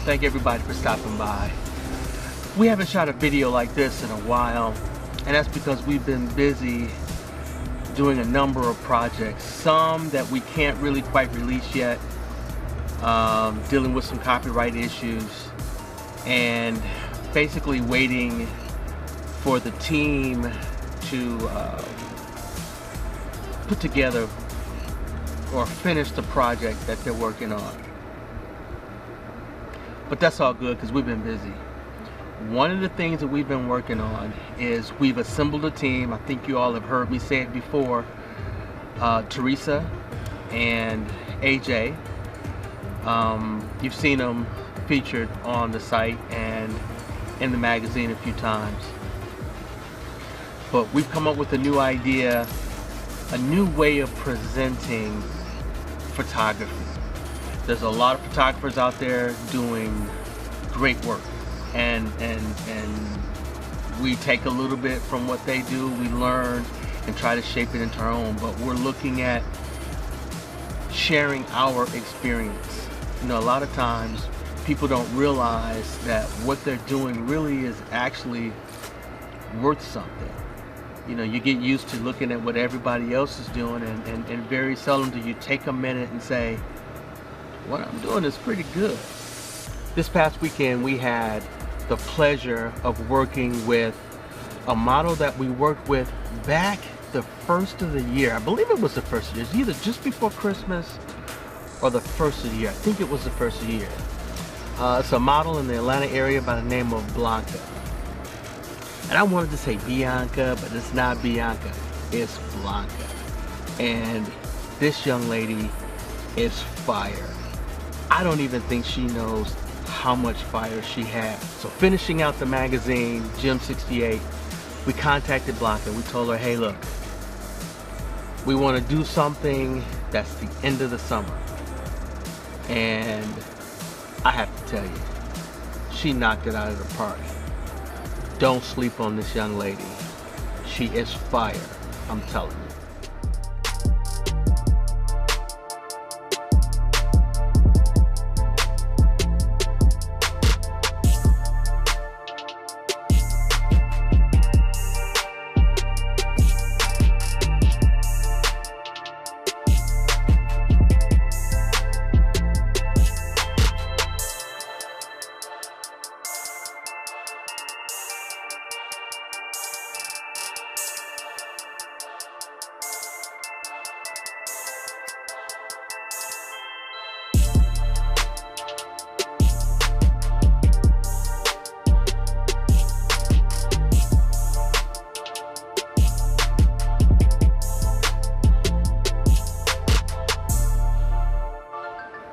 thank everybody for stopping by. We haven't shot a video like this in a while, and that's because we've been busy doing a number of projects, some that we can't really quite release yet, dealing with some copyright issues, and basically waiting for the team to put together or finish the project that they're working on. But that's all good because we've been busy. One of the things that we've been working on is we've assembled a team. I think you all have heard me say it before. Teresa and AJ. You've seen them featured on the site and in the magazine a few times. But we've come up with a new idea, a new way of presenting photography. There's a lot of photographers out there doing great work, and we take a little bit from what they do, we learn and try to shape it into our own, but we're looking at sharing our experience. You know, a lot of times people don't realize that what they're doing really is actually worth something. You know, you get used to looking at what everybody else is doing, and very seldom do you take a minute and say, what I'm doing is pretty good. This past weekend we had the pleasure of working with a model that we worked with back the first of the year. I believe it was the first of the year. It's either just before Christmas or the first of the year. I think it was the first of the year. It's a model in the Atlanta area by the name of Blanca. And I wanted to say Bianca, but it's not Bianca, it's Blanca. And this young lady is fire. I don't even think she knows how much fire she has. So finishing out the magazine, Gemz 68, we contacted Blanca. We told her, hey look, we want to do something that's the end of the summer. And I have to tell you, she knocked it out of the park. Don't sleep on this young lady. She is fire, I'm telling you.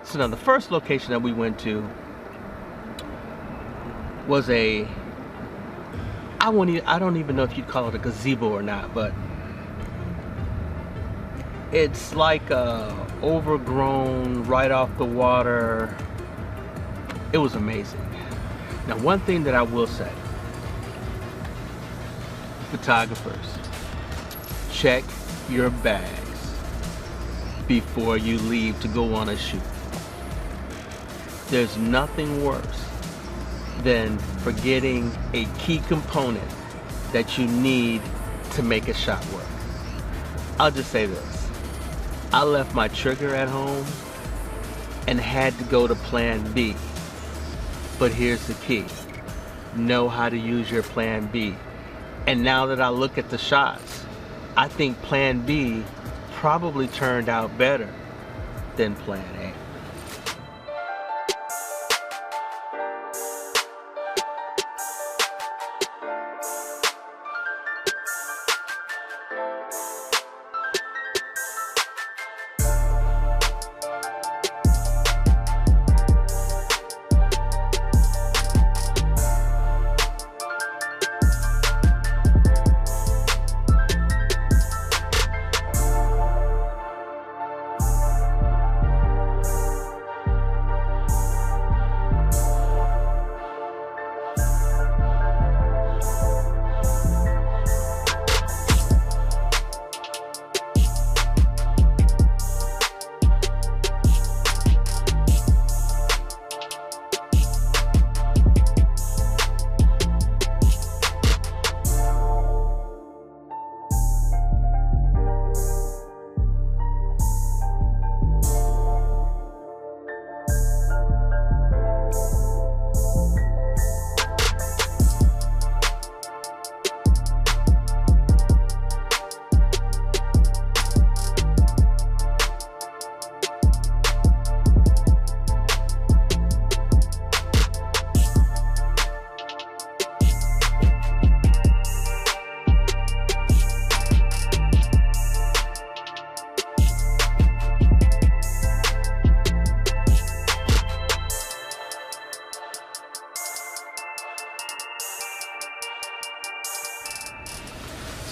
So now the first location that we went to was I don't even know if you'd call it a gazebo or not, but it's like a overgrown, right off the water. It was amazing. Now one thing that I will say, photographers, check your bags before you leave to go on a shoot. There's nothing worse than forgetting a key component that you need to make a shot work. I'll just say this. I left my trigger at home and had to go to plan B. But here's the key. Know how to use your plan B. And now that I look at the shots, I think plan B probably turned out better than plan A.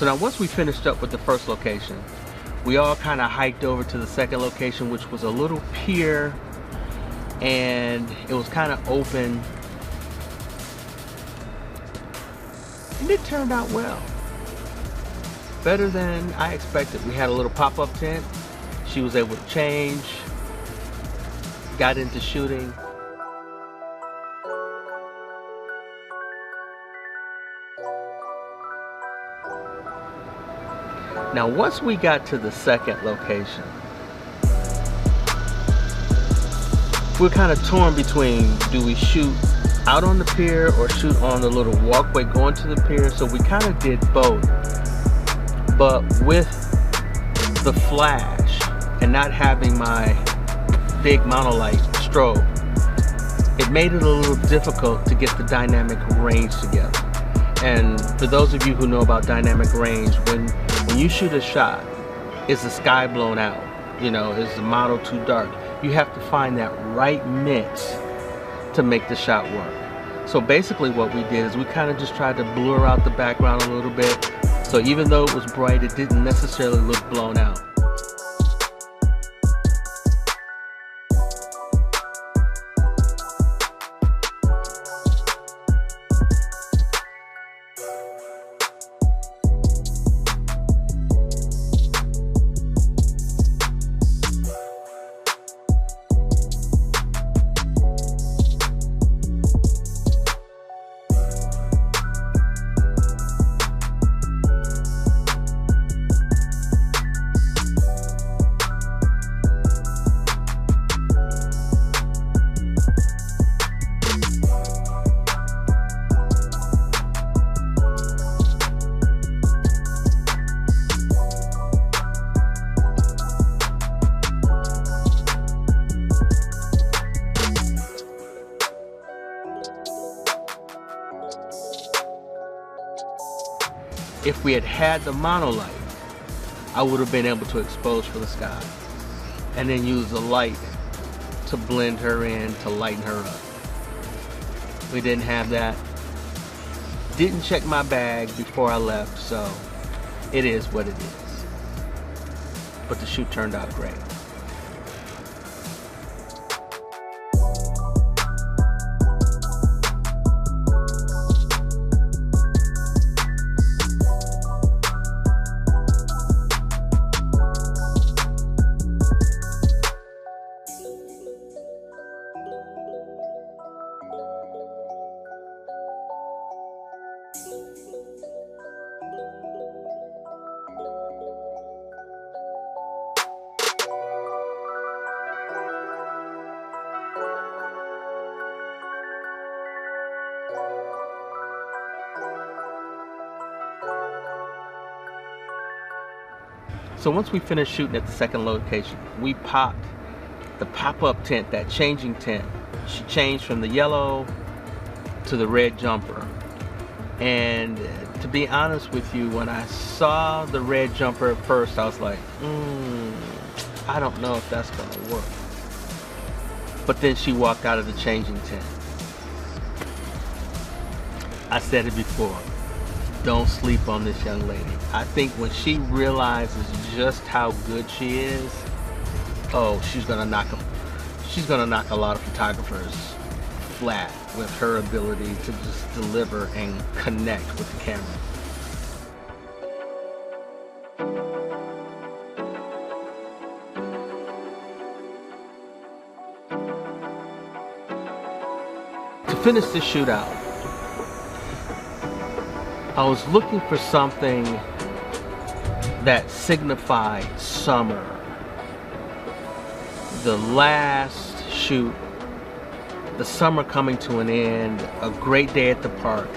So now once we finished up with the first location, we all kind of hiked over to the second location, which was a little pier, and it was kind of open, and it turned out well. Better than I expected. We had a little pop-up tent. She was able to change, got into shooting. Now once we got to the second location, we're kind of torn between, do we shoot out on the pier or shoot on the little walkway going to the pier? So we kind of did both. But with the flash and not having my big monolight strobe, it made it a little difficult to get the dynamic range together. And for those of you who know about dynamic range, when you shoot a shot, is the sky blown out? You know, is the model too dark? You have to find that right mix to make the shot work. So basically what we did is we kind of just tried to blur out the background a little bit. So even though it was bright, it didn't necessarily look blown out. If we had had the monolight, I would have been able to expose for the sky and then use the light to blend her in, to lighten her up. We didn't have that. Didn't check my bag before I left, so it is what it is. But the shoot turned out great. So once we finished shooting at the second location, we popped the pop-up tent, that changing tent. She changed from the yellow to the red jumper. And to be honest with you, when I saw the red jumper at first, I was like, I don't know if that's gonna work. But then she walked out of the changing tent. I said it before, don't sleep on this young lady. I think when she realizes just how good she is, oh, she's gonna knock a lot of photographers flat with her ability to just deliver and connect with the camera. To finish this shootout, I was looking for something that signified summer. The last shoot, the summer coming to an end, a great day at the park.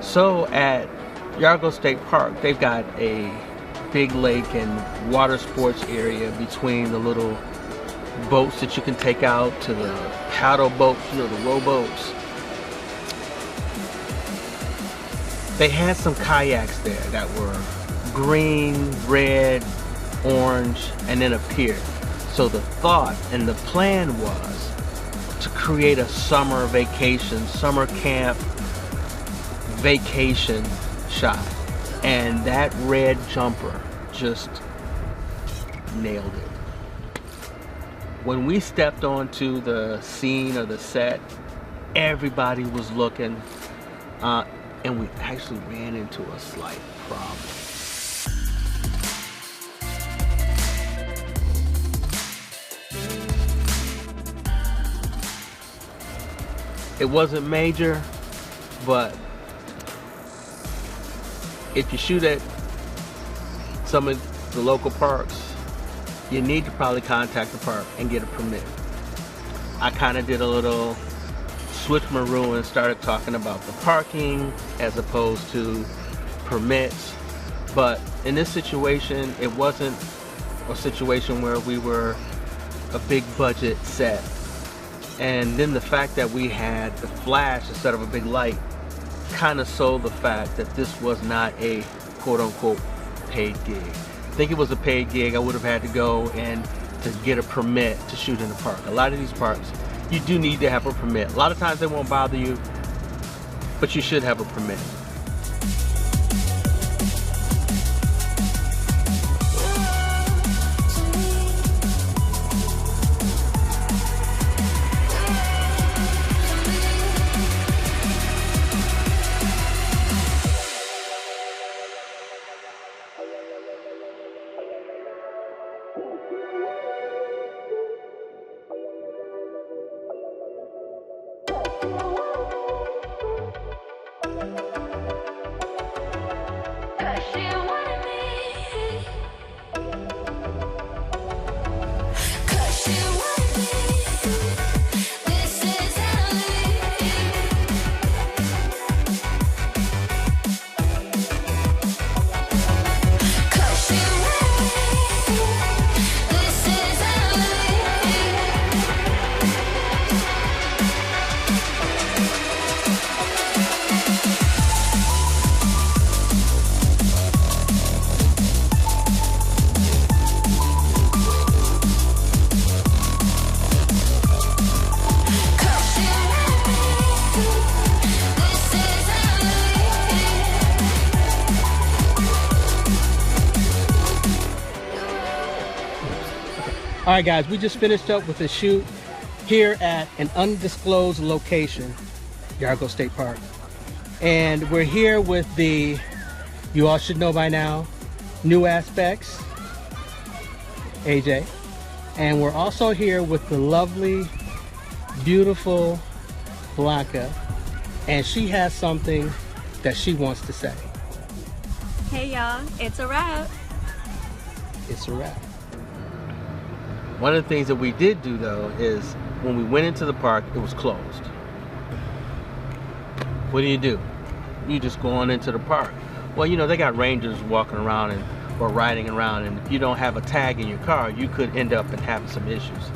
So at Yargo State Park, they've got a big lake and water sports area between the little boats that you can take out to the paddle boats, you know, the rowboats. They had some kayaks there that were green, red, orange, and then a pier. So the thought and the plan was to create a summer vacation, summer camp vacation shot. And that red jumper just nailed it. When we stepped onto the scene or the set, everybody was looking, and we actually ran into a slight problem. It wasn't major, but if you shoot at some of the local parks, you need to probably contact the park and get a permit. I kind of did a little switcheroo and started talking about the parking as opposed to permits. But in this situation, it wasn't a situation where we were a big budget set. And then the fact that we had the flash instead of a big light kind of sold the fact that this was not a quote-unquote paid gig. I think it was a paid gig, I would have had to go and to get a permit to shoot in the park. A lot of these parks, you do need to have a permit. A lot of times they won't bother you, but you should have a permit. All right, guys, we just finished up with a shoot here at an undisclosed location, Yargo State Park. And we're here with the, you all should know by now, New Aspects, AJ. And we're also here with the lovely, beautiful Blanca. And she has something that she wants to say. Hey y'all, it's a wrap. It's a wrap. One of the things that we did do though is when we went into the park, it was closed. What do? You just go on into the park. Well, you know, they got rangers walking around or riding around, and if you don't have a tag in your car, you could end up and having some issues.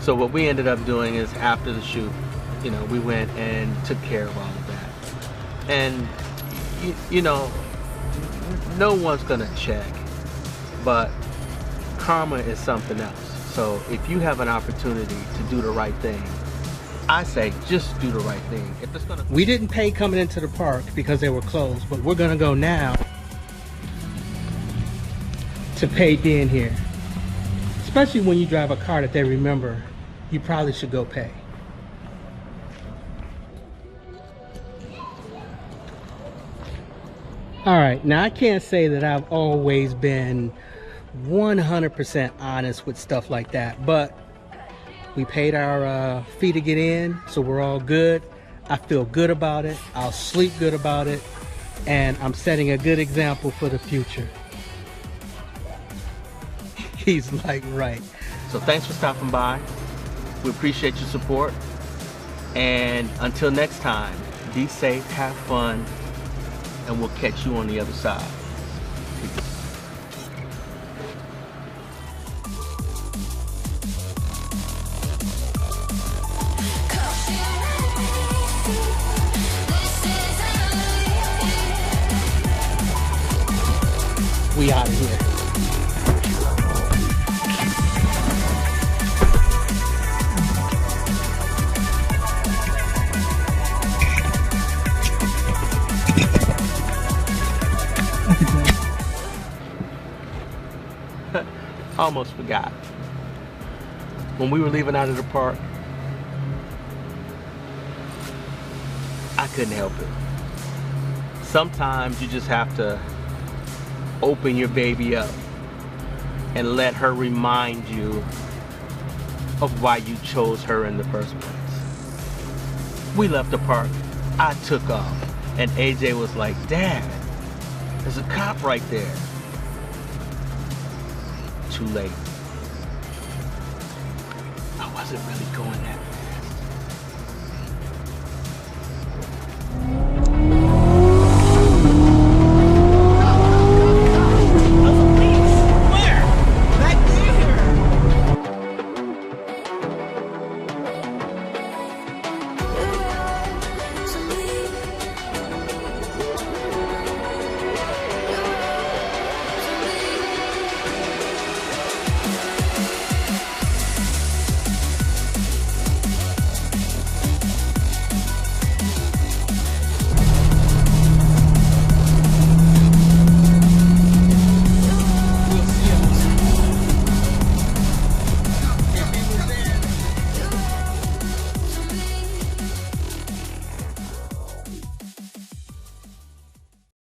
So what we ended up doing is after the shoot, you know, we went and took care of all of that. And you know, no one's gonna check, but karma is something else. So if you have an opportunity to do the right thing, I say just do the right thing. If it's gonna... We didn't pay coming into the park because they were closed, but we're gonna go now to pay being here. Especially when you drive a car that they remember, you probably should go pay. All right, now I can't say that I've always been 100% honest with stuff like that, but we paid our fee to get in, so we're all good. I feel good about it. I'll sleep good about it, and I'm setting a good example for the future. He's like, right. So thanks for stopping by. We appreciate your support, and until next time, be safe, have fun, and we'll catch you on the other side. Peace. We out of here. I almost forgot. When we were leaving out of the park, I couldn't help it. Sometimes you just have to open your baby up and let her remind you of why you chose her in the first place. We left the park, I took off, and AJ was like, Dad, there's a cop right there. Too late. I wasn't really going that